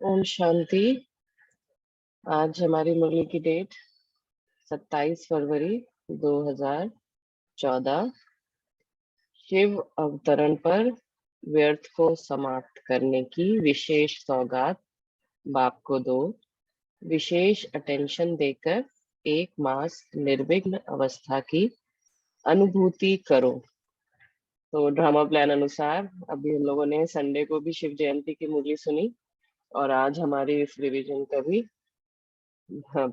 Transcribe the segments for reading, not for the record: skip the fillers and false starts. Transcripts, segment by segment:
ओम शांति। आज हमारी मुरली की डेट 27 फरवरी 2014। शिव अवतरण पर व्यर्थ को समाप्त करने की विशेष सौगात बाप को दो। विशेष अटेंशन देकर 1 मास निर्विघ्न अवस्था की अनुभूति करो। तो ड्रामा प्लान अनुसार अभी हम लोगों ने संडे को भी शिव जयंती की मुरली सुनी और आज हमारी इस रिवीजन का भी हाँ,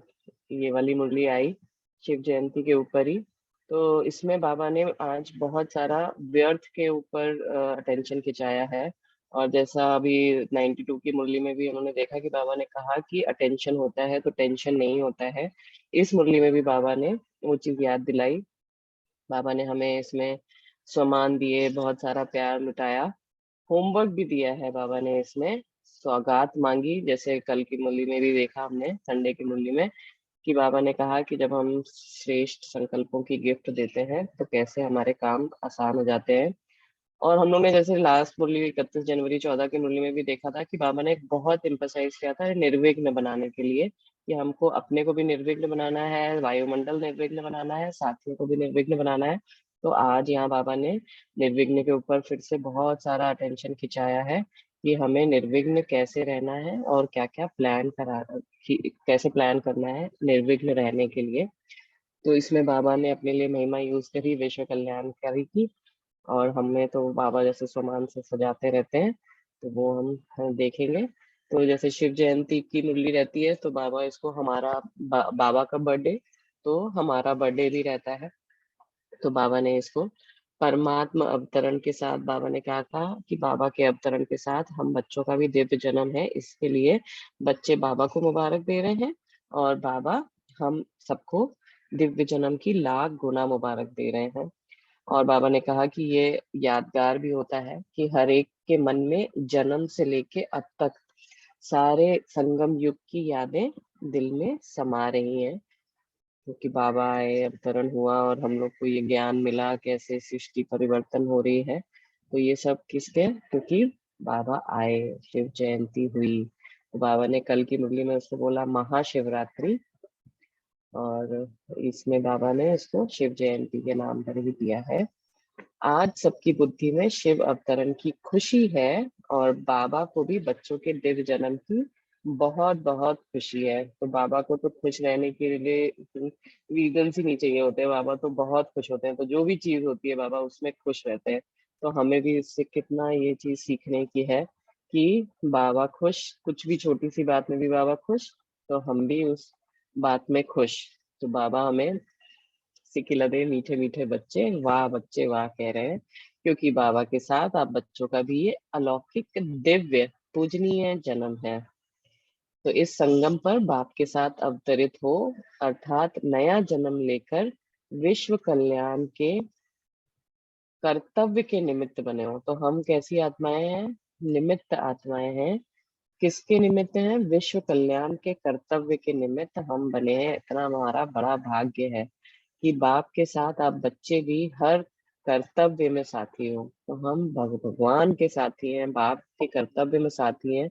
ये वाली मुरली आई शिव जयंती के ऊपर ही। तो इसमें बाबा ने आज बहुत सारा व्यर्थ के ऊपर अटेंशन खिंचाया है। और जैसा अभी 92 की मुरली में भी उन्होंने देखा कि बाबा ने कहा कि अटेंशन होता है तो टेंशन नहीं होता है। इस मुरली में भी बाबा ने वो चीज याद दिलाई। बाबा ने हमें इसमें सम्मान दिए, बहुत सारा प्यार लुटाया, होमवर्क भी दिया है बाबा ने इसमें। सौगात मांगी, जैसे कल की मुरली में भी देखा हमने, संडे की मुरली में, कि बाबा ने कहा कि जब हम श्रेष्ठ संकल्पों की गिफ्ट देते हैं तो कैसे हमारे काम आसान हो जाते हैं। और हम लोग ने जैसे लास्ट मुरली 31 जनवरी 14 की मुरली में भी देखा था कि बाबा ने बहुत इम्फसाइज किया था निर्विघ्न बनाने के लिए, कि हमको अपने को भी निर्विघ्न बनाना है, वायुमंडल निर्विघ्न बनाना है, साथियों को भी निर्विघ्न बनाना है। तो आज यहाँ बाबा ने निर्विघ्न के ऊपर फिर से बहुत सारा अटेंशन खिंचाया है कि हमें निर्विघ्न कैसे रहना है और क्या क्या प्लान कैसे प्लान करना है निर्विघ्न रहने के लिए। तो इसमें बाबा ने अपने लिए महिमा यूज करी, विश्व कल्याणकारी की। और हमें तो बाबा जैसे सामान से सजाते रहते हैं, तो वो हम देखेंगे। तो जैसे शिव जयंती की मुरली रहती है तो बाबा इसको हमारा बाबा का बर्थडे तो हमारा बर्थडे भी रहता है। तो बाबा ने इसको परमात्मा अवतरण के साथ, बाबा ने कहा था कि बाबा के अवतरण के साथ हम बच्चों का भी दिव्य जन्म है, इसके लिए बच्चे बाबा को मुबारक दे रहे हैं और बाबा हम सबको दिव्य जन्म की लाख गुना मुबारक दे रहे हैं। और बाबा ने कहा कि ये यादगार भी होता है कि हर एक के मन में जन्म से लेके अब तक सारे संगम युग की यादें दिल में समा रही हैं, क्योंकि बाबा आए, अवतरण हुआ और हम लोग को ये ज्ञान मिला कैसे सृष्टि परिवर्तन हो रही है। तो ये सब किसके, क्योंकि बाबा आए, शिव जयंती हुई। तो बाबा ने कल की मुरली में उसको बोला महाशिवरात्रि, और इसमें बाबा ने इसको शिव जयंती के नाम पर भी दिया है। आज सबकी बुद्धि में शिव अवतरण की खुशी है और बाबा को भी बच्चों के दिव्य जन्म की बहुत बहुत खुशी है। तो बाबा को तो खुश रहने के लिए रीजन ही नहीं चाहिए होते, बाबा तो बहुत खुश होते हैं। तो जो भी चीज होती है बाबा उसमें खुश रहते हैं। तो हमें भी इससे कितना ये चीज सीखने की है कि बाबा खुश, कुछ भी छोटी सी बात में भी बाबा खुश, तो हम भी उस बात में खुश। तो बाबा हमें सिकिला दे मीठे मीठे बच्चे वाह कह रहे हैं, क्योंकि बाबा के साथ आप बच्चों का भी ये अलौकिक दिव्य पूजनीय जन्म है। तो इस संगम पर बाप के साथ अवतरित हो, अर्थात नया जन्म लेकर विश्व कल्याण के कर्तव्य के निमित्त बने हो। तो हम कैसी आत्माएं हैं? निमित्त आत्माएं हैं। किसके निमित्त हैं? विश्व कल्याण के कर्तव्य के निमित्त हम बने हैं। इतना हमारा बड़ा भाग्य है कि बाप के साथ आप बच्चे भी हर कर्तव्य में साथी हो। तो हम भगवान के साथी हैं, बाप के कर्तव्य में साथी हैं।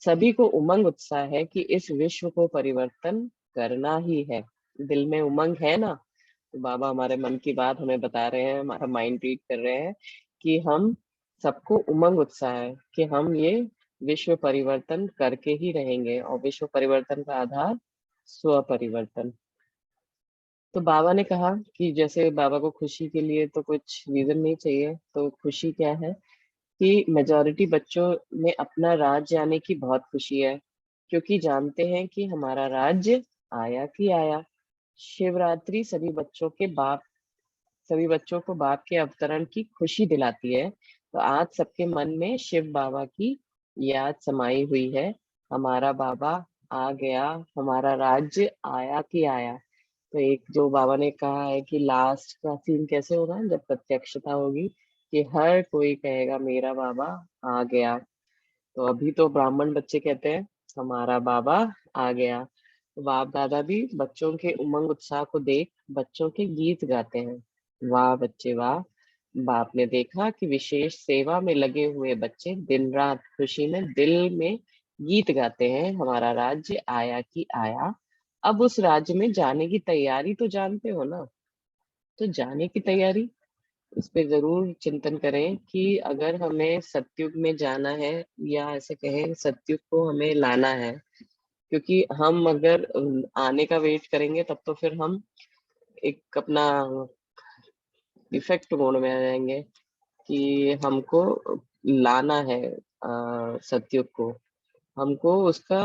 सभी को उमंग उत्साह है कि इस विश्व को परिवर्तन करना ही है। दिल में उमंग है ना? तो बाबा हमारे मन की बात हमें बता रहे हैं, हमारा माइंड रीड कर रहे हैं कि हम सबको उमंग उत्साह है कि हम ये विश्व परिवर्तन करके ही रहेंगे। और विश्व परिवर्तन का आधार स्व परिवर्तन। तो बाबा ने कहा कि जैसे बाबा को खुशी के लिए तो कुछ रीजन नहीं चाहिए, तो खुशी क्या है कि मेजॉरिटी बच्चों में अपना राज्य आने की बहुत खुशी है, क्योंकि जानते हैं कि हमारा राज्य आया कि आया। शिवरात्रि सभी बच्चों को बाप के अवतरण की खुशी दिलाती है। तो आज सबके मन में शिव बाबा की याद समाई हुई है। हमारा बाबा आ गया, हमारा राज्य आया कि आया। तो एक जो बाबा ने कहा है कि लास्ट का सीन कैसे होगा, जब प्रत्यक्षता होगी कि हर कोई कहेगा मेरा बाबा आ गया। तो अभी तो ब्राह्मण बच्चे कहते हैं हमारा बाबा आ गया। तो बाप दादा भी बच्चों के उमंग उत्साह को देख बच्चों के गीत गाते हैं। वाह बच्चे वाह। बाप ने देखा कि विशेष सेवा में लगे हुए बच्चे दिन रात खुशी में दिल में गीत गाते हैं, हमारा राज्य आया कि आया। अब उस राज्य में जाने की तैयारी तो जानते हो ना, तो जाने की तैयारी इस पे जरूर चिंतन करें कि अगर हमें सतयुग में जाना है, या ऐसे कहें सतयुग को हमें लाना है, क्योंकि हम अगर आने का वेट करेंगे तब तो फिर हम एक अपना डिफेक्ट मोड में आ जाएंगे कि हमको लाना है सतयुग को, हमको उसका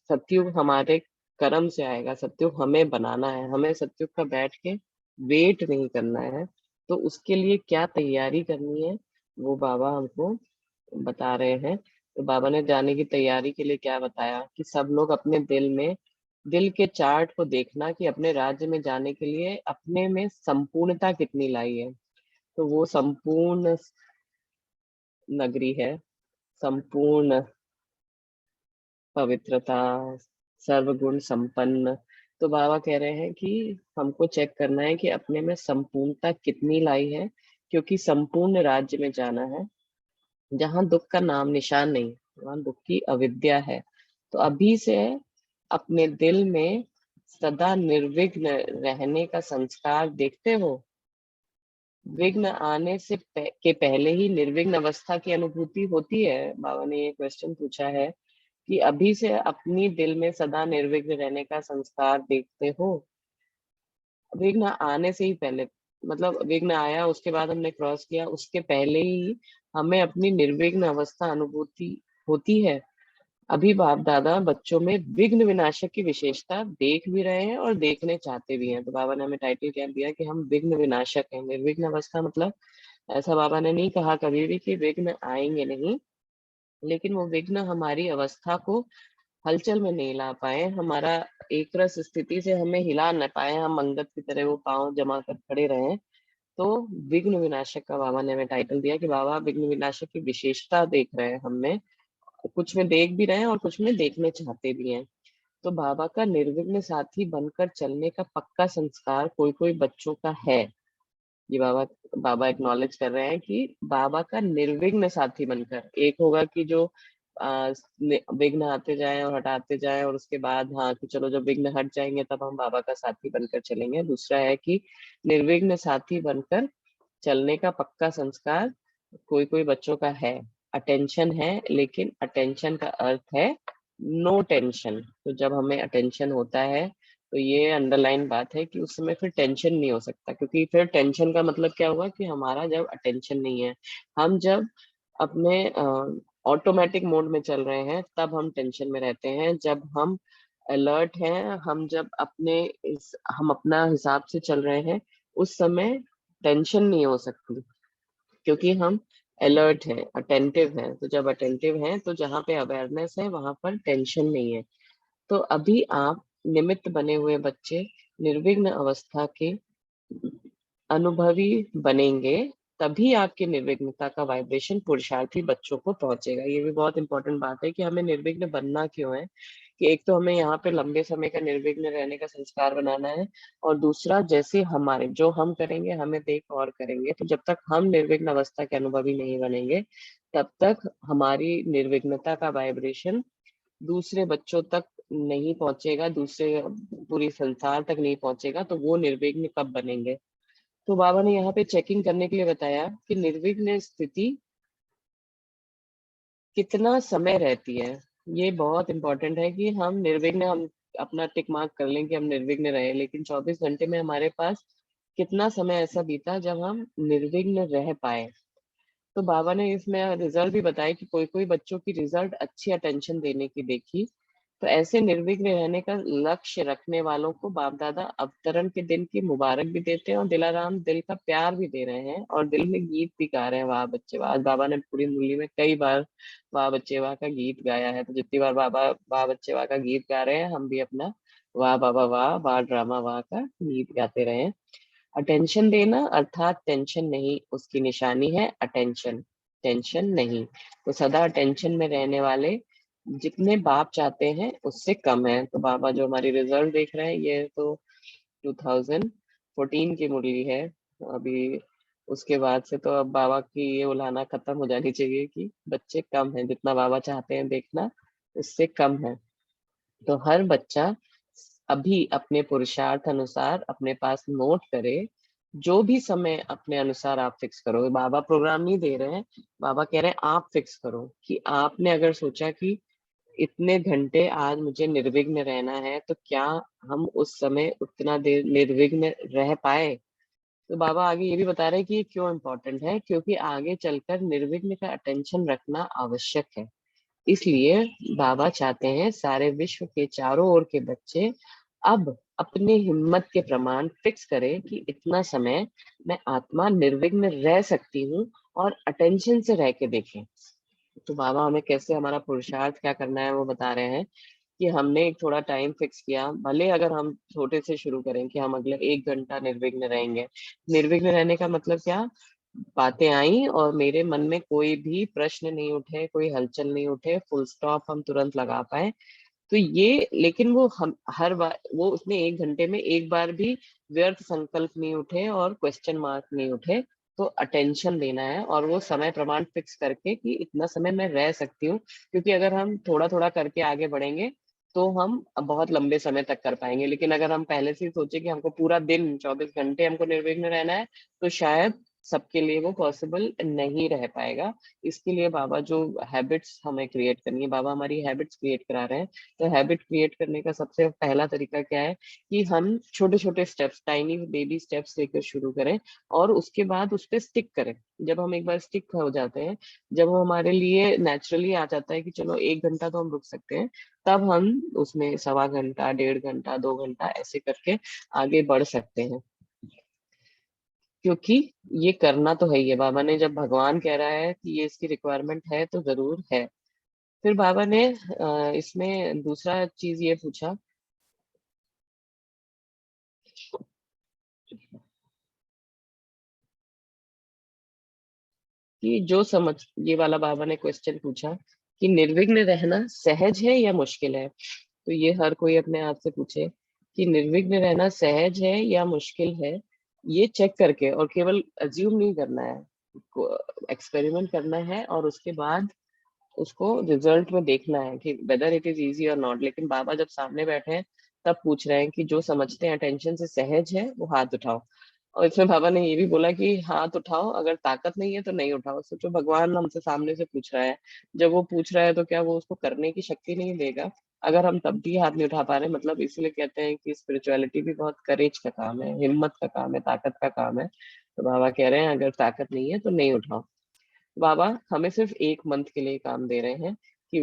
सतयुग हमारे कर्म से आएगा, सतयुग हमें बनाना है, हमें सतयुग का बैठ के वेट नहीं करना है। तो उसके लिए क्या तैयारी करनी है वो बाबा हमको बता रहे हैं। तो बाबा ने जाने की तैयारी के लिए क्या बताया कि सब लोग अपने दिल के चार्ट को देखना कि अपने राज्य में जाने के लिए अपने में संपूर्णता कितनी लाई है। तो वो संपूर्ण नगरी है, संपूर्ण पवित्रता, सर्वगुण संपन्न। तो बाबा कह रहे हैं कि हमको चेक करना है कि अपने में संपूर्णता कितनी लाई है, क्योंकि संपूर्ण राज्य में जाना है जहाँ दुख का नाम निशान नहीं, वहाँ दुख की अविद्या है। तो अभी से अपने दिल में सदा निर्विघ्न रहने का संस्कार देखते हो। विघ्न आने के पहले ही निर्विघ्न अवस्था की अनुभूति होती है। बाबा ने ये क्वेश्चन पूछा है कि अभी से अपनी दिल में सदा निर्विघ्न रहने का संस्कार देखते हो। विघ्न आने से ही पहले, मतलब विघ्न आया उसके बाद हमने क्रॉस किया, उसके पहले ही हमें अपनी निर्विघ्न अवस्था अनुभूति होती है। अभी बाप दादा बच्चों में विघ्न विनाशक की विशेषता देख भी रहे हैं और देखने चाहते भी हैं। तो बाबा ने हमें टाइटल क्या दिया कि हम विघ्न विनाशक हैं। निर्विघ्न अवस्था मतलब ऐसा बाबा ने नहीं कहा कभी भी कि विघ्न आएंगे नहीं, लेकिन वो विघ्न हमारी अवस्था को हलचल में नहीं ला पाए, हमारा एक रस स्थिति से हमें हिला न पाए, हम अंगद की तरह वो पांव जमा कर खड़े रहे। तो विघ्न विनाशक का बाबा ने हमें टाइटल दिया कि बाबा विघ्न विनाशक की विशेषता देख रहे हैं हम में, कुछ में देख भी रहे हैं और कुछ में देखने चाहते भी हैं। तो बाबा का निर्विघ्न साथी बनकर चलने का पक्का संस्कार कोई कोई बच्चों का है। ये बाबा बाबा एक्नॉलेज कर रहे हैं कि बाबा का निर्विघ्न साथी बनकर, एक होगा कि जो विघ्न आते जाएं और हटाते जाएं और उसके बाद हाँ कि चलो जब विघ्न हट जाएंगे तब हम बाबा का साथी बनकर चलेंगे। दूसरा है कि निर्विघ्न साथी बनकर चलने का पक्का संस्कार कोई कोई बच्चों का है। अटेंशन है, लेकिन अटेंशन का अर्थ है नो टेंशन। तो जब हमें अटेंशन होता है तो ये अंडरलाइन बात है कि उस समय फिर टेंशन नहीं हो सकता, क्योंकि फिर टेंशन का मतलब क्या हुआ कि हमारा जब अटेंशन नहीं है, हम जब अपने ऑटोमेटिक मोड में चल रहे हैं तब हम टेंशन में रहते हैं। जब हम अलर्ट हैं, हम जब हम अपना हिसाब से चल रहे हैं, उस समय टेंशन नहीं हो सकती, क्योंकि हम अलर्ट हैं, अटेंटिव हैं। तो जब अटेंटिव हैं तो जहाँ पे अवेयरनेस है वहां पर टेंशन नहीं है। तो अभी आप निमित्त बने हुए बच्चे निर्विघ्न अवस्था के अनुभवी बनेंगे, तभी आपकी निर्विघ्नता का वाइब्रेशन पुरुषार्थी बच्चों को पहुंचेगा। ये भी बहुत इंपॉर्टेंट बात है कि हमें निर्विघ्न बनना क्यों है, कि एक तो हमें यहाँ पे लंबे समय का निर्विघ्न रहने का संस्कार बनाना है, और दूसरा जैसे हमारे जो हम करेंगे हमें देख और करेंगे। तो जब तक हम निर्विघ्न अवस्था के अनुभवी नहीं बनेंगे तब तक हमारी निर्विघ्नता का वाइब्रेशन दूसरे बच्चों तक नहीं पहुंचेगा, दूसरे पूरी संसार तक नहीं पहुंचेगा। तो वो निर्विघ्न कब बनेंगे? तो बाबा ने यहाँ पे चेकिंग करने के लिए बताया कि निर्विघ्न स्थिति कितना समय रहती है। ये बहुत इंपॉर्टेंट है कि हम निर्विघ्न, हम अपना टिक मार्क कर लें कि हम निर्विघ्न रहे, लेकिन 24 घंटे में हमारे पास कितना समय ऐसा बीता जब हम निर्विघ्न रह पाए। तो बाबा ने इसमें रिजल्ट भी बताया कि कोई कोई बच्चों की रिजल्ट अच्छी अटेंशन देने की देखी। तो ऐसे निर्विघ्न रहने का लक्ष्य रखने वालों को बाप दादा अवतरण के दिन की मुबारक भी देते हैं और दिलाराम दिल का प्यार भी दे रहे हैं और दिल में गीत भी गा रहे हैं। वाह बच्चे वाह। आज बाबा ने पूरी मुरली में कई बार वाह बच्चे वाह का गीत गाया है। तो जितनी बार बाबा वाह बच्चे वाह का गीत गा रहे हैं, हम भी अपना वाह बाबा वाह, वाह ड्रामा वाह का गीत गाते रहे। अटेंशन देना अर्थात टेंशन नहीं, उसकी निशानी है अटेंशन, टेंशन नहीं। तो सदा अटेंशन में रहने वाले जितने बाप चाहते हैं उससे कम है। तो बाबा जो हमारी रिजल्ट देख रहे हैं, ये तो 2014 की मुरली है। अभी उसके बाद से तो अब बाबा की ये उलाहना खत्म हो जानी चाहिए कि बच्चे कम हैं, जितना बाबा चाहते हैं देखना उससे कम है। तो हर बच्चा अभी अपने पुरुषार्थ अनुसार अपने पास नोट करे, जो भी समय अपने अनुसार आप फिक्स करो। बाबा प्रोग्राम नहीं दे रहे हैं, बाबा कह रहे हैं आप फिक्स करो कि आपने अगर सोचा कि इतने घंटे आज मुझे निर्विघ्न रहना है, तो क्या हम उस समय उतना देर निर्विघ्न रह पाए। तो बाबा आगे ये भी बता रहे हैं कि ये क्यों इम्पोर्टेंट है, क्योंकि आगे चलकर निर्विघ्न का अटेंशन रखना आवश्यक है। इसलिए बाबा चाहते हैं सारे विश्व के चारों ओर के बच्चे अब अपने हिम्मत के प्रमाण फिक्स करें कि इतना समय मैं आत्मा निर्विघ्न रह सकती हूँ, और अटेंशन से रह के देखें। तो बाबा हमें कैसे हमारा पुरुषार्थ क्या करना है वो बता रहे हैं कि हमने एक थोड़ा टाइम फिक्स किया, भले अगर हम छोटे से शुरू करें कि हम अगले 1 घंटा निर्विघ्न रहेंगे। निर्विघ्न रहने का मतलब क्या, बातें आई और मेरे मन में कोई भी प्रश्न नहीं उठे, कोई हलचल नहीं उठे, फुल स्टॉप हम तुरंत लगा पाए। तो ये, लेकिन वो हम हर बार वो उसमें 1 घंटे में एक बार भी व्यर्थ संकल्प नहीं उठे और क्वेश्चन मार्क नहीं उठे। तो अटेंशन देना है और वो समय प्रमाण फिक्स करके कि इतना समय मैं रह सकती हूँ। क्योंकि अगर हम थोड़ा थोड़ा करके आगे बढ़ेंगे तो हम बहुत लंबे समय तक कर पाएंगे, लेकिन अगर हम पहले से ही सोचे कि हमको पूरा दिन 24 घंटे हमको निर्विघ्न रहना है, तो शायद सबके लिए वो पॉसिबल नहीं रह पाएगा। इसके लिए बाबा जो हैबिट्स हमें क्रिएट करनी है, बाबा हमारी हैबिट्स क्रिएट करा रहे हैं। तो हैबिट क्रिएट करने का सबसे पहला तरीका क्या है कि हम छोटे छोटे स्टेप्स, टाइनी बेबी स्टेप्स लेकर शुरू करें और उसके बाद उस पर स्टिक करें। जब हम एक बार स्टिक हो जाते हैं, जब वो हमारे लिए नेचुरली आ जाता है कि चलो 1 घंटा तो हम रुक सकते हैं, तब हम उसमें 1.25 घंटा, 1.5 घंटा, 2 घंटा ऐसे करके आगे बढ़ सकते हैं। क्योंकि ये करना तो है ही है, बाबा ने जब भगवान कह रहा है कि ये इसकी रिक्वायरमेंट है तो जरूर है। फिर बाबा ने इसमें दूसरा चीज ये पूछा कि जो समझ, ये वाला बाबा ने क्वेश्चन पूछा कि निर्विघ्न रहना सहज है या मुश्किल है। तो ये हर कोई अपने आप से पूछे कि निर्विघ्न रहना सहज है या मुश्किल है। ये चेक करके, और केवल अज्यूम नहीं करना है, एक्सपेरिमेंट करना है और उसके बाद उसको रिजल्ट में देखना है कि वेदर इट इज इजी और नॉट। लेकिन बाबा जब सामने बैठे हैं तब पूछ रहे हैं कि जो समझते हैं अटेंशन से सहज है वो हाथ उठाओ। और इसमें बाबा ने ये भी बोला कि हाथ उठाओ, अगर ताकत नहीं है तो नहीं उठाओ। सोचो भगवान हमसे सामने से पूछ रहा है, जब वो पूछ रहा है तो क्या वो उसको करने की शक्ति नहीं देगा। अगर हम तब भी हाथ नहीं उठा पा रहे, मतलब इसलिए कहते हैं कि स्पिरिचुअलिटी भी बहुत करेज का काम है, हिम्मत का काम है, ताकत का काम है। तो बाबा कह रहे हैं अगर ताकत नहीं है तो नहीं उठाओ। बाबा हमें सिर्फ 1 मंथ के लिए काम दे रहे हैं कि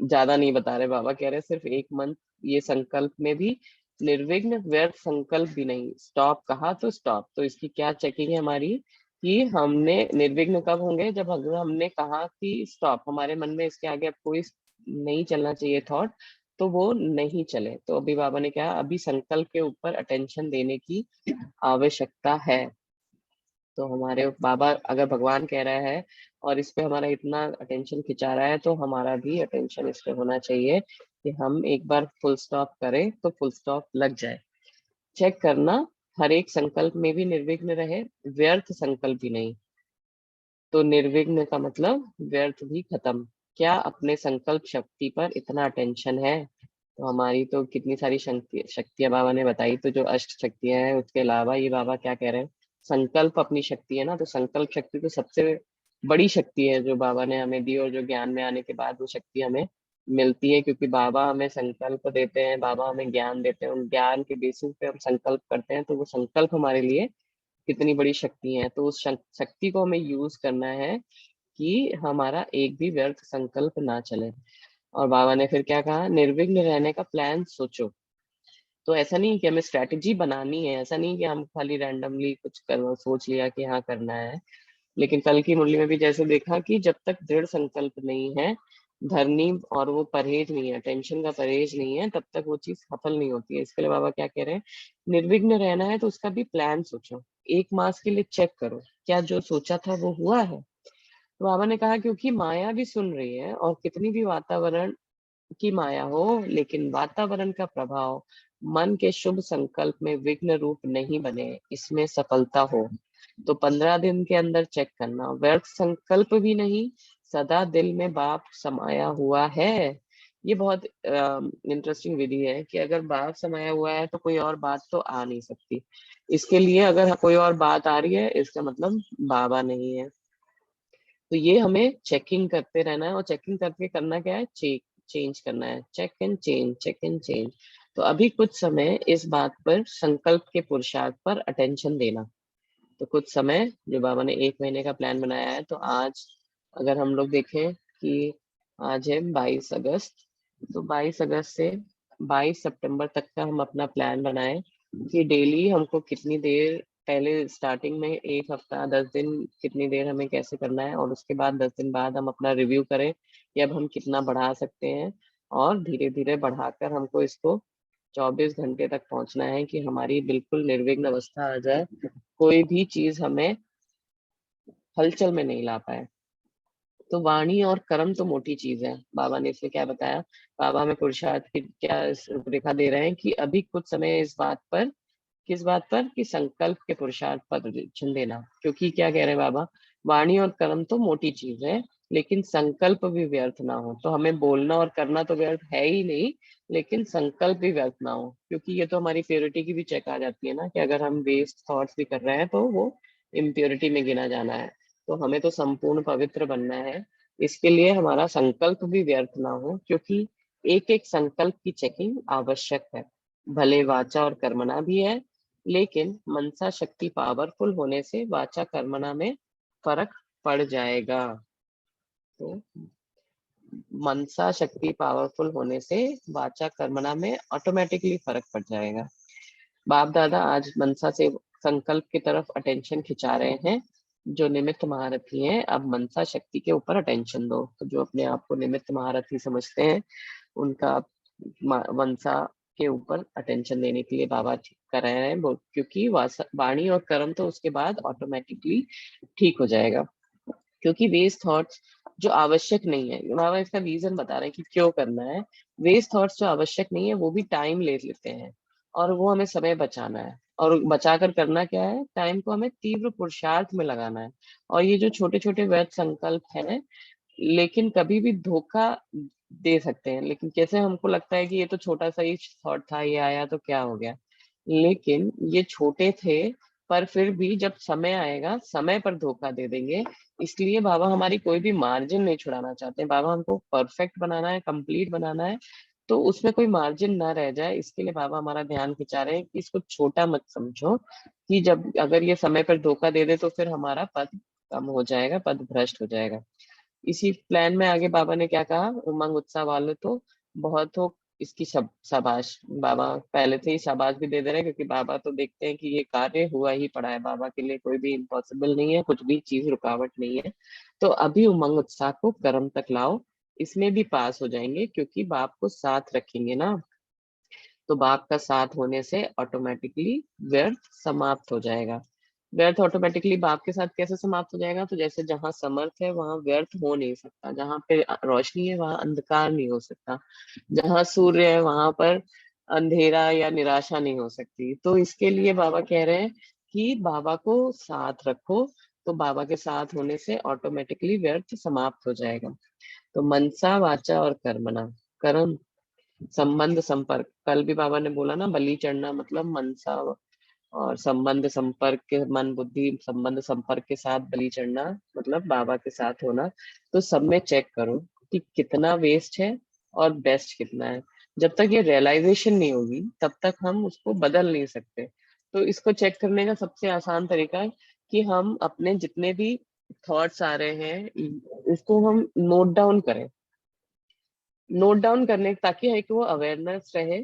ज्यादा नहीं बता रहे। बाबा कह रहे हैं सिर्फ 1 मंथ, ये संकल्प में भी निर्विघ्न व्यर्थ संकल्प भी नहीं। स्टॉप कहा तो स्टॉप। तो इसकी क्या चेकिंग है हमारी कि हमने निर्विघ्न कब होंगे, जब अगर हमने कहा कि स्टॉप, हमारे मन में इसके आगे अब कोई नहीं चलना चाहिए थॉट, तो वो नहीं चले। तो अभी बाबा ने कहा अभी संकल्प के ऊपर अटेंशन देने की आवश्यकता है। तो हमारे बाबा, अगर भगवान कह रहा है और इस पे हमारा इतना अटेंशन खिंचा रहा है, तो हमारा भी अटेंशन इस पे होना चाहिए कि हम एक बार फुल स्टॉप करें तो फुल स्टॉप लग जाए। चेक करना, हर एक संकल्प में भी निर्विघ्न रहे, व्यर्थ संकल्प भी नहीं। तो निर्विघ्न का मतलब व्यर्थ भी खत्म। क्या अपने संकल्प शक्ति पर इतना अटेंशन है। तो हमारी तो कितनी सारी शक्तियां बाबा ने बताई, तो जो अष्ट शक्तियां हैं उसके अलावा ये बाबा क्या कह रहे हैं, संकल्प अपनी शक्ति है ना। तो संकल्प शक्ति तो सबसे बड़ी शक्ति है जो बाबा ने हमें दी, और जो ज्ञान में आने के बाद वो शक्ति हमें मिलती है। क्योंकि बाबा हमें संकल्प देते हैं, बाबा हमें ज्ञान देते हैं, उन ज्ञान के बेसिस पे हम संकल्प करते हैं, तो वो संकल्प हमारे लिए कितनी बड़ी शक्ति है। तो उस शक्ति को हमें यूज करना है कि हमारा एक भी व्यर्थ संकल्प ना चले। और बाबा ने फिर क्या कहा, निर्विघ्न रहने का प्लान सोचो। तो ऐसा नहीं कि हमें स्ट्रैटेजी बनानी है, ऐसा नहीं कि हम खाली रैंडमली कुछ कर सोच लिया कि हाँ करना है। लेकिन कल की मुरली में भी जैसे देखा कि जब तक दृढ़ संकल्प नहीं है, धरनी और वो परहेज नहीं है, टेंशन का परहेज नहीं है, तब तक वो चीज सफल नहीं होती है। इसके लिए बाबा क्या कह रहे हैं, निर्विघ्न रहना है तो उसका भी प्लान सोचो। 1 मास के लिए चेक करो क्या जो सोचा था वो हुआ है। तो बाबा ने कहा क्योंकि माया भी सुन रही है, और कितनी भी वातावरण की माया हो, लेकिन वातावरण का प्रभाव मन के शुभ संकल्प में विघ्न रूप नहीं बने, इसमें सफलता हो। तो 15 दिन के अंदर चेक करना। व्यर्थ संकल्प भी नहीं, सदा दिल में बाप समाया हुआ है। ये बहुत इंटरेस्टिंग विधि है कि अगर बाप समाया हुआ है तो कोई और बात तो आ नहीं सकती। इसके लिए अगर कोई और बात आ रही है, इसका मतलब बाबा नहीं है। तो ये हमें चेकिंग करते रहना है, और चेकिंग करके करना क्या है, चेंज करना है, check and change, check and change. तो अभी कुछ समय इस बात पर, संकल्प के पुरुषार्थ पर अटेंशन देना। तो कुछ समय, जो बाबा ने 1 महीने का प्लान बनाया है, तो आज अगर हम लोग देखें कि आज है 22 अगस्त, तो 22 अगस्त से 22 सितंबर तक का हम अपना प्लान बनाएं कि डेली हमको कितनी देर, पहले स्टार्टिंग में 1 हफ्ता 10 दिन कितनी देर हमें कैसे करना है, और उसके बाद 10 दिन बाद हम अपना रिव्यू करें कि अब हम कितना बढ़ा सकते हैं, और धीरे धीरे बढ़ाकर हमको इसको 24 घंटे तक पहुंचना है कि हमारी बिल्कुल निर्विघ्न अवस्था आ जाए, कोई भी चीज हमें हलचल में नहीं ला पाए। तो वाणी और कर्म तो मोटी चीज है। बाबा ने इसमें क्या बताया, बाबा हमें पुरुषार्थ की क्या रूपरेखा दे रहे हैं कि अभी कुछ समय इस बात पर, किस बात पर, कि संकल्प के पुरुषार्थ पर प्रदर्शन देना। क्योंकि क्या कह रहे हैं बाबा, वाणी और कर्म तो मोटी चीज है, लेकिन संकल्प भी व्यर्थ ना हो। तो हमें बोलना और करना तो व्यर्थ है ही नहीं, लेकिन संकल्प भी व्यर्थ ना हो, क्योंकि ये तो हमारी प्योरिटी की भी चेक आ जाती है ना, कि अगर हम वेस्ट थॉट्स भी कर रहे हैं तो वो इम्प्योरिटी में गिना जाना है। तो हमें तो संपूर्ण पवित्र बनना है। इसके लिए हमारा संकल्प भी व्यर्थ ना हो, क्योंकि एक एक संकल्प की चेकिंग आवश्यक है। भले वाचा और कर्मणा भी है, लेकिन मनसा शक्ति पावरफुल होने से वाचा कर्मणा में फर्क पड़ जाएगा। तो मनसा शक्ति पावरफुल होने से वाचा कर्मणा में ऑटोमेटिकली फर्क पड़ जाएगा। बाप दादा आज मनसा से संकल्प की तरफ अटेंशन खिंचा रहे हैं। जो निमित्त महारथी हैं, अब मनसा शक्ति के ऊपर अटेंशन दो। तो जो अपने आप को निमित्त महारथी समझते हैं, उनका मनसा के ऊपर अटेंशन देने के लिए बाबा ठीक कर रहे हैं, क्योंकि वाणी और कर्म तो उसके बाद ऑटोमेटिकली ठीक हो जाएगा। क्योंकि वेस्ट थॉट्स जो आवश्यक नहीं है, बाबा इसका रीजन बता रहे हैं कि क्यों करना है। वेस्ट थॉट्स जो आवश्यक नहीं है वो भी टाइम ले लेते हैं, और वो हमें समय बचाना है। और बचाकर करना क्या है, टाइम को हमें तीव्र पुरुषार्थ में लगाना है। और ये जो छोटे छोटे व्यर्थ संकल्प है, लेकिन कभी भी धोखा दे सकते हैं। लेकिन कैसे, हमको लगता है कि ये तो छोटा सा ही थॉट था, ये आया तो क्या हो गया, लेकिन ये छोटे थे, पर फिर भी जब समय आएगा समय पर धोखा दे देंगे। इसलिए बाबा हमारी कोई भी मार्जिन नहीं छुड़ाना चाहते। बाबा हमको परफेक्ट बनाना है, कंप्लीट बनाना है, तो उसमें कोई मार्जिन ना रह जाए। इसके लिए बाबा हमारा ध्यान खिंचा रहे हैं कि इसको छोटा मत समझो, कि जब अगर ये समय पर धोखा दे दे तो फिर हमारा पद कम हो जाएगा, पद भ्रष्ट हो जाएगा। इसी प्लान में आगे बाबा ने क्या कहा, उमंग उत्साह वाले तो बहुत हो, इसकी शाबाश। बाबा पहले से ही शाबाश भी दे रहे हैं, क्योंकि बाबा तो देखते हैं कि ये कार्य हुआ ही पड़ा है। बाबा के लिए कोई भी इम्पॉसिबल नहीं है, कुछ भी चीज रुकावट नहीं है। तो अभी उमंग उत्साह को कर्म तक लाओ, इसमें भी पास हो जाएंगे, क्योंकि बाप को साथ रखेंगे ना। तो बाप का साथ होने से ऑटोमेटिकली व्यर्थ समाप्त हो जाएगा। व्यर्थ ऑटोमेटिकली बाप के साथ कैसे समाप्त हो जाएगा, तो जैसे जहाँ समर्थ है वहां व्यर्थ हो नहीं सकता, जहाँ पे रोशनी है वहां अंधकार नहीं हो सकता, जहाँ सूर्य है वहां पर अंधेरा या निराशा नहीं हो सकती। तो इसके लिए बाबा कह रहे हैं कि बाबा को साथ रखो। तो बाबा के साथ होने से ऑटोमेटिकली व्यर्थ समाप्त हो जाएगा। तो मनसा वाचा और कर्मणा, कर्म, संबंध संपर्क, कल भी बाबा ने बोला ना, बलि चढ़ना मतलब मनसा, और संबंध संपर्क के, मन बुद्धि संबंध संपर्क के साथ बलि चढ़ना मतलब बाबा के साथ होना। तो सब में चेक करो कि कितना वेस्ट है और बेस्ट कितना है। जब तक ये रियलाइजेशन नहीं होगी तब तक हम उसको बदल नहीं सकते। तो इसको चेक करने का सबसे आसान तरीका है कि हम अपने जितने भी थॉट्स आ रहे हैं उसको हम नोट डाउन करें। नोट डाउन करने, ताकि है कि वो अवेयरनेस रहे,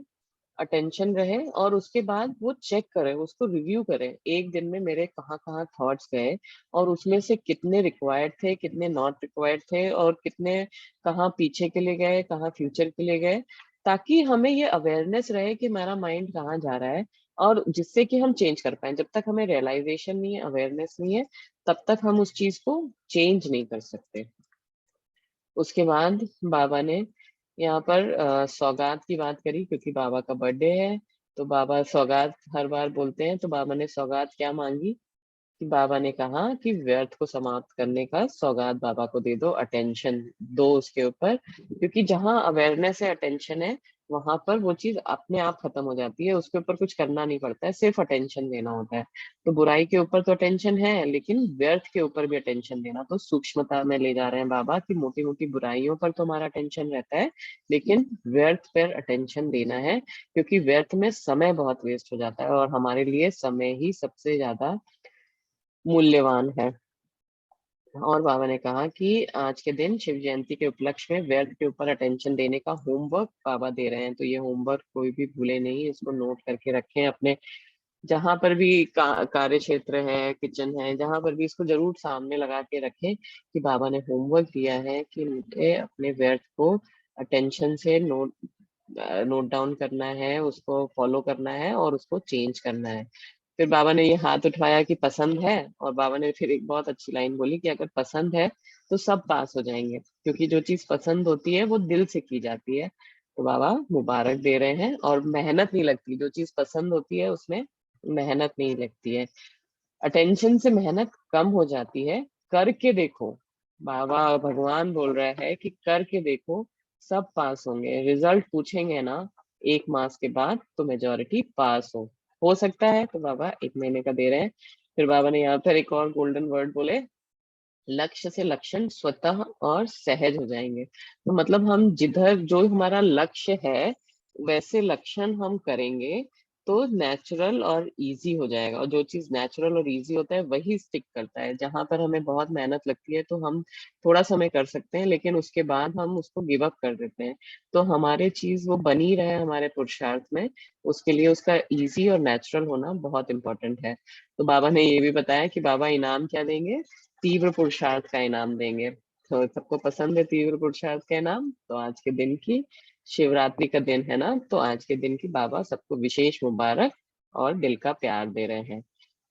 अटेंशन रहे, और उसके बाद वो चेक करें, उसको रिव्यू करें, एक दिन में मेरे कहाँ कहाँ थॉट्स गए, और उसमें से कितने रिक्वायर्ड थे, कितने नॉट रिक्वायर्ड थे, और कितने कहाँ पीछे के लिए गए, कहाँ फ्यूचर के लिए गए। ताकि हमें ये अवेयरनेस रहे कि मेरा माइंड कहाँ जा रहा है, और जिससे कि हम चेंज कर पाए। जब तक हमें रियलाइजेशन नहीं है, अवेयरनेस नहीं है, तब तक हम उस चीज को चेंज नहीं कर सकते। उसके बाद बाबा ने यहाँ पर सौगात की बात करी, क्योंकि बाबा का बर्थडे है। तो बाबा सौगात हर बार बोलते हैं, तो बाबा ने सौगात क्या मांगी कि बाबा ने कहा कि व्यर्थ को समाप्त करने का सौगात बाबा को दे दो, अटेंशन दो उसके ऊपर, क्योंकि जहाँ अवेयरनेस है, अटेंशन है, वहां पर वो चीज अपने आप खत्म हो जाती है, उसके ऊपर कुछ करना नहीं पड़ता है, सिर्फ अटेंशन देना होता है। तो बुराई के ऊपर तो अटेंशन है, लेकिन व्यर्थ के ऊपर भी अटेंशन देना, तो सूक्ष्मता में ले जा रहे हैं बाबा की मोटी मोटी बुराइयों पर तो हमारा अटेंशन रहता है, लेकिन व्यर्थ पर अटेंशन देना है, क्योंकि व्यर्थ में समय बहुत वेस्ट हो जाता है और हमारे लिए समय ही सबसे ज्यादा मूल्यवान है। और बाबा ने कहा कि आज के दिन शिव जयंती के उपलक्ष्य में व्यर्थ के ऊपर अटेंशन देने का होमवर्क बाबा दे रहे हैं, तो ये होमवर्क कोई भी भूले नहीं, इसको नोट करके रखें अपने, जहां पर भी कार्य क्षेत्र है, किचन है, जहां पर भी इसको जरूर सामने लगा के रखें कि बाबा ने होमवर्क दिया है कि मुझे अपने व्यर्थ को अटेंशन से नोट डाउन करना है, उसको फॉलो करना है और उसको चेंज करना है। फिर बाबा ने ये हाथ उठवाया कि पसंद है, और बाबा ने फिर एक बहुत अच्छी लाइन बोली कि अगर पसंद है तो सब पास हो जाएंगे, क्योंकि जो चीज पसंद होती है वो दिल से की जाती है। तो बाबा मुबारक दे रहे हैं, और मेहनत नहीं लगती, जो चीज पसंद होती है उसमें मेहनत नहीं लगती है, अटेंशन से मेहनत कम हो जाती है, करके देखो। बाबा भगवान बोल रहा है कि करके देखो, सब पास होंगे, रिजल्ट पूछेंगे ना 1 मास के बाद तो मेजोरिटी पास हो सकता है, तो बाबा 1 महीने का दे रहे हैं। फिर बाबा ने यहाँ पर एक और गोल्डन वर्ड बोले, लक्ष्य से लक्षण स्वतः और सहज हो जाएंगे, तो मतलब हम जिधर जो हमारा लक्ष्य है वैसे लक्षण हम करेंगे तो नेचुरल और इजी हो जाएगा, और जो चीज नेचुरल और इजी होता है वही स्टिक करता है। जहां पर हमें बहुत मेहनत लगती है तो हम थोड़ा समय कर सकते हैं, लेकिन उसके बाद हम उसको गिव अप कर देते हैं, तो हमारे चीज वो बनी रहे हमारे पुरुषार्थ में, उसके लिए उसका इजी और नेचुरल होना बहुत इंपॉर्टेंट है। तो बाबा ने ये भी बताया कि बाबा इनाम क्या देंगे, तीव्र पुरुषार्थ का इनाम देंगे। तो सबको पसंद है तीव्र पुरुषार्थ का इनाम, तो आज के दिन की शिवरात्रि का दिन है ना, तो आज के दिन की बाबा सबको विशेष मुबारक और दिल का प्यार दे रहे हैं।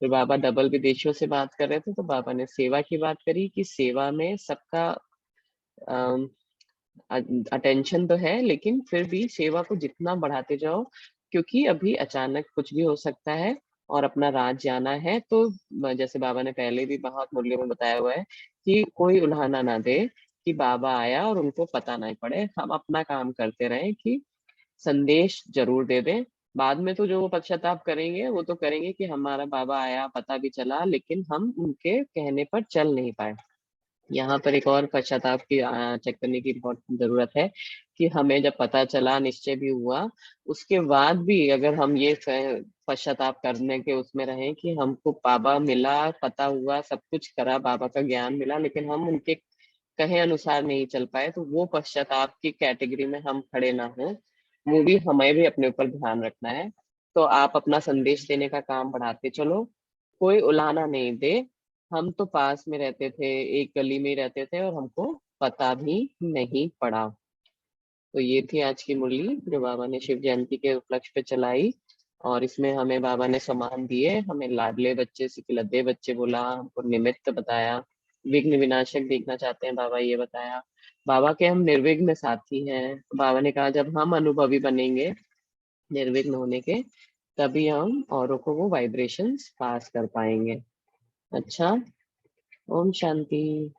फिर बाबा डबल विदेशियों से बात कर रहे थे, तो बाबा ने सेवा की बात करी कि सेवा में सबका अटेंशन तो है, लेकिन फिर भी सेवा को जितना बढ़ाते जाओ, क्योंकि अभी अचानक कुछ भी हो सकता है और अपना राज जाना है, तो जैसे बाबा ने पहले भी बहुत मूल्यों में बताया हुआ है कि कोई उल्हाना ना दे कि बाबा आया और उनको पता नहीं पड़े, हम अपना काम करते रहें कि संदेश जरूर दे दें। बाद में तो जो वो पश्चाताप करेंगे वो तो करेंगे कि हमारा बाबा आया, पता भी चला, लेकिन हम उनके कहने पर चल नहीं पाए। यहाँ पर एक और पश्चाताप की चेक करने की इम्पोर्टेंट जरूरत है कि हमें जब पता चला, निश्चय भी हुआ, उसके बाद भी अगर हम ये पश्चाताप करने के उसमें रहें कि हमको बाबा मिला, पता हुआ, सब कुछ करा, बाबा का ज्ञान मिला, लेकिन हम उनके कहे अनुसार नहीं चल पाए, तो वो पश्चाताप की कैटेगरी में हम खड़े ना हो, वो भी हमें भी अपने ऊपर ध्यान रखना है। तो आप अपना संदेश देने का काम बढ़ाते चलो, कोई उलाहना नहीं दे। हम तो पास में रहते थे, एक गली में ही रहते थे और हमको पता भी नहीं पड़ा। तो ये थी आज की मुरली जो बाबा ने शिव जयंती के उपलक्ष्य पे चलाई, और इसमें हमें बाबा ने सम्मान दिए, हमें लाडले बच्चे सिखलद्दे बच्चे बोला, हमको निमित्त बताया, विघ्न विनाशक देखना चाहते हैं बाबा ये बताया, बाबा के हम निर्विघ्न साथी हैं। तो बाबा ने कहा जब हम अनुभवी बनेंगे निर्विघ्न होने के, तभी हम औरों को वो वाइब्रेशंस पास कर पाएंगे। अच्छा, ओम शांति।